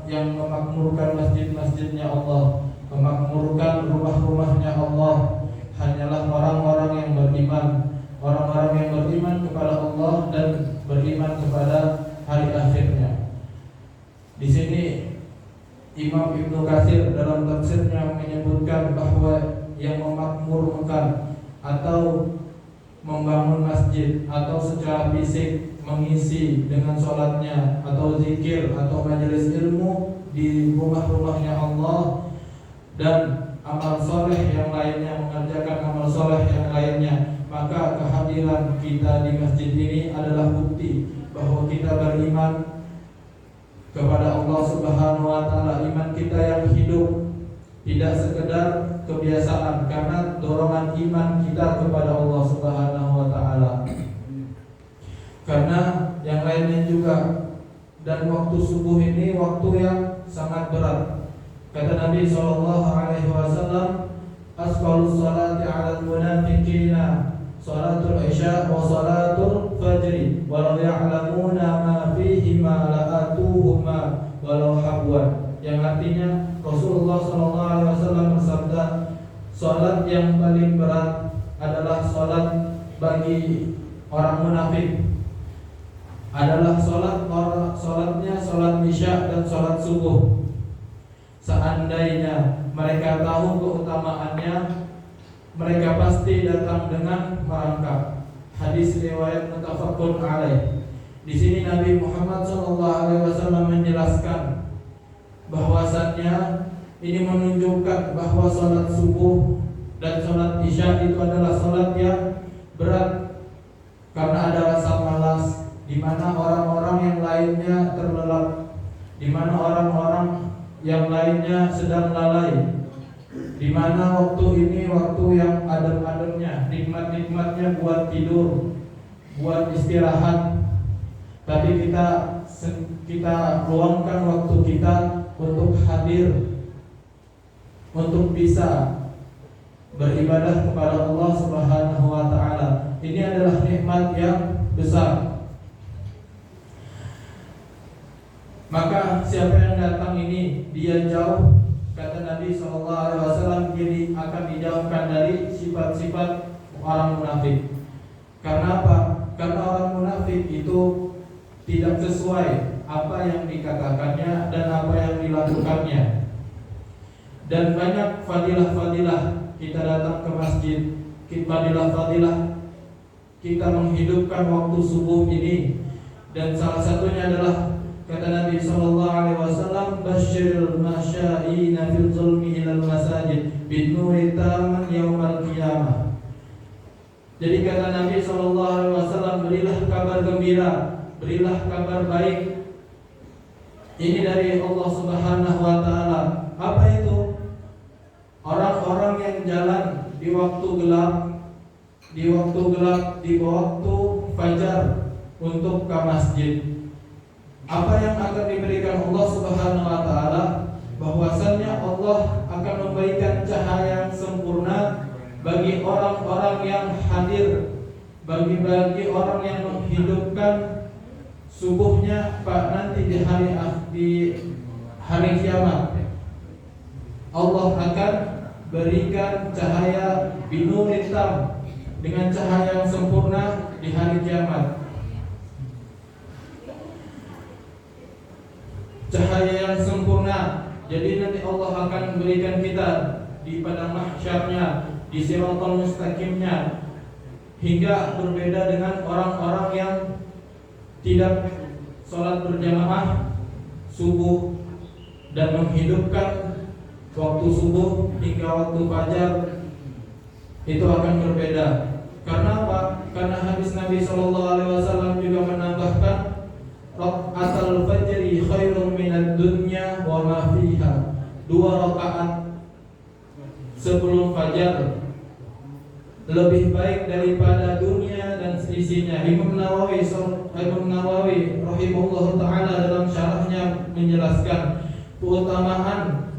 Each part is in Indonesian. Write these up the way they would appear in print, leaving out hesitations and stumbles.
yang memakmurkan masjid-masjidnya Allah, memakmurkan rumah-rumahnya Allah hanyalah orang-orang yang beriman, orang-orang yang beriman kepada Allah dan beriman kepada hari akhirnya. Di sini Imam Ibnu Katsir dalam tafsirnya menyebutkan bahwa yang memakmurkan atau membangun masjid atau secara fisik mengisi dengan sholatnya atau zikir atau majelis ilmu di rumah-rumahnya Allah dan amal soleh yang lainnya, mengerjakan amal soleh yang lainnya, maka kehadiran kita di masjid ini adalah bukti bahwa kita beriman kepada Allah Subhanahu wa taala, iman kita yang hidup, tidak sekedar kebiasaan, karena dorongan iman kita kepada Allah Subhanahu wa taala. Karena yang lainnya juga, dan waktu subuh ini waktu yang sangat berat. Kata Nabi sallallahu alaihi wasallam, asqalus salati 'alal munafiqina salatul isya wa salatul fajri walau ya'lamuna ma fihima la'atuhuma walau habwan. Yang artinya Rasulullah sallallahu alaihi wasallam bersabda, salat yang paling berat adalah salat bagi orang munafik, adalah salatnya salat isya dan salat subuh. Seandainya mereka tahu keutamaannya, mereka pasti datang dengan merangkak. Hadis riwayat muttafaqun alaih. Di sini Nabi Muhammad SAW menjelaskan bahwasannya ini menunjukkan bahwa salat subuh dan salat isya itu adalah salat yang berat karena ada rasa malas, di mana orang-orang yang lainnya terlelap, di mana orang-orang yang lainnya sedang lalai, di mana waktu ini waktu yang adem-ademnya, nikmat-nikmatnya buat tidur, buat istirahat. Tapi kita luangkan waktu kita untuk hadir, untuk bisa beribadah kepada Allah Subhanahu wa taala. Ini adalah nikmat yang besar. Maka siapa yang datang ini dia jauh, kata Nabi SAW, jadi akan dijauhkan dari sifat-sifat orang munafik. Karena apa? Karena orang munafik itu tidak sesuai apa yang dikatakannya dan apa yang dilakukannya. Dan banyak fadilah-fadilah kita datang ke masjid, fadilah-fadilah kita menghidupkan waktu subuh ini. Dan salah satunya adalah kata Nabi sallallahu alaihi wasallam, basyiril masya'ina fil zulmi ilal masajid bin nuri taman yaumal qiyamah. Jadi kata Nabi sallallahu alaihi wasallam, berilah kabar gembira, berilah kabar baik. Ini dari Allah Subhanahu wa taala. Apa itu? Orang-orang yang jalan di waktu gelap, di waktu fajar untuk ke masjid. Apa yang akan diberikan Allah Subhanahu wa taala? Bahwasannya Allah akan memberikan cahaya yang sempurna bagi orang-orang yang hadir, bagi orang yang menghidupkan subuhnya nanti di hari kiamat. Allah akan berikan cahaya binur hitam dengan cahaya yang sempurna di hari kiamat. Cahaya yang sempurna. Jadi nanti Allah akan berikan kita di padang mahsyarnya, di siratal mustaqimnya, hingga berbeda dengan orang-orang yang tidak sholat berjamaah subuh dan menghidupkan waktu subuh hingga waktu fajar. Itu akan berbeda. Karena apa? Karena hadis Nabi SAW juga menambahkan, Raka'atul fajri khairun minad dunya wa ma fiha. 2 rakaat sebelum fajar lebih baik daripada dunia dan seisinya. Imam Nawawi rahimahullah taala dalam syarahnya menjelaskan keutamaan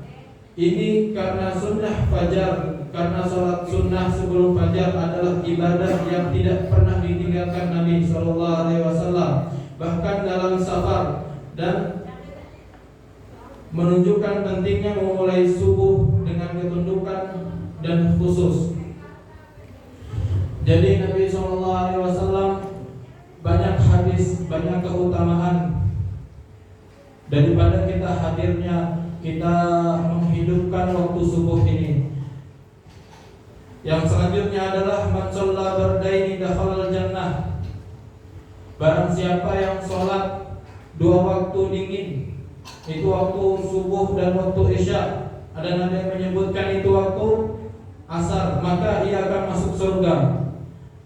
ini karena sunnah fajar, karena salat sunnah sebelum fajar adalah ibadah yang tidak pernah ditinggalkan Nabi sallallahu alaihi wasallam. Bahkan dalam safar dan menunjukkan pentingnya memulai subuh dengan ketundukan dan khusus. Jadi Nabi SAW banyak hadis, banyak keutamaan daripada kita hadirnya, kita menghidupkan waktu subuh ini. Yang selanjutnya adalah man shalla bardaini dakhalal jannah. Barang siapa yang sholat dua waktu dingin, itu waktu subuh dan waktu isya, ada Nabi yang menyebutkan itu waktu asar, maka ia akan masuk surga.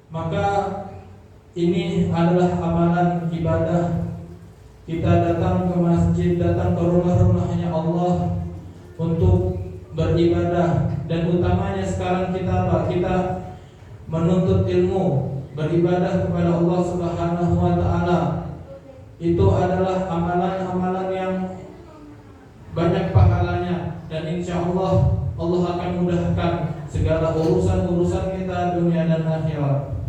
Maka ini adalah amalan ibadah. Kita datang ke masjid, datang ke rumah-rumahnya Allah untuk beribadah. Dan utamanya sekarang kita apa? Kita menuntut ilmu, beribadah kepada Allah Subhanahu wa taala. Itu adalah amalan-amalan yang banyak pahalanya, dan insya Allah Allah akan mudahkan segala urusan-urusan kita dunia dan akhirat.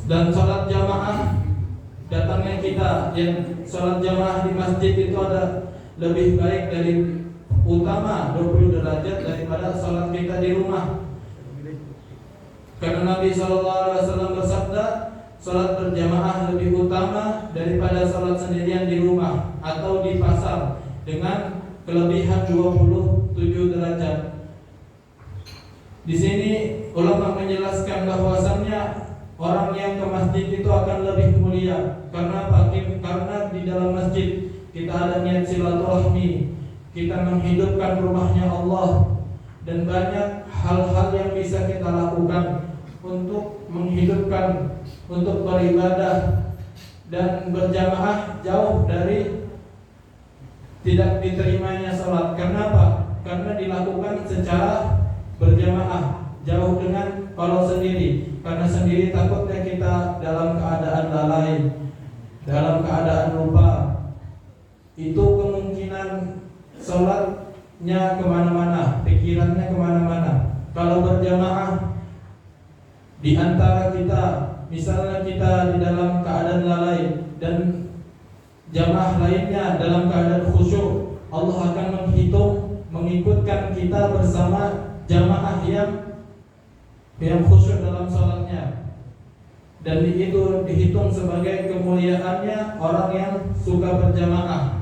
Dan salat jamaah, datangnya kita yang salat jamaah di masjid itu ada lebih baik dari utama 20 derajat daripada salat kita di rumah. Karena Nabi SAW bersabda, salat berjamaah lebih utama daripada salat sendirian di rumah atau di pasar, dengan kelebihan 27 derajat. Di sini ulama menjelaskan bahwasannya orang yang ke masjid itu akan lebih mulia. Karena apa? Karena di dalam masjid kita ada niat silaturahmi, kita menghidupkan rumahnya Allah, dan banyak hal-hal yang bisa kita lakukan untuk menghidupkan, untuk beribadah dan berjamaah jauh dari tidak diterimanya salat. Karena apa? Karena dilakukan secara berjamaah, jauh dengan kalau sendiri. Karena sendiri takutnya kita dalam keadaan lalai, dalam keadaan lupa. Itu kemungkinan salatnya kemana-mana, pikirannya kemana-mana. Kalau berjamaah di antara kita, misalnya kita di dalam keadaan lalai dan jamaah lainnya dalam keadaan khusyuk, Allah akan menghitung, mengikutkan kita bersama jamaah yang khusyuk dalam salatnya. Dan itu dihitung sebagai kemuliaannya orang yang suka berjamaah.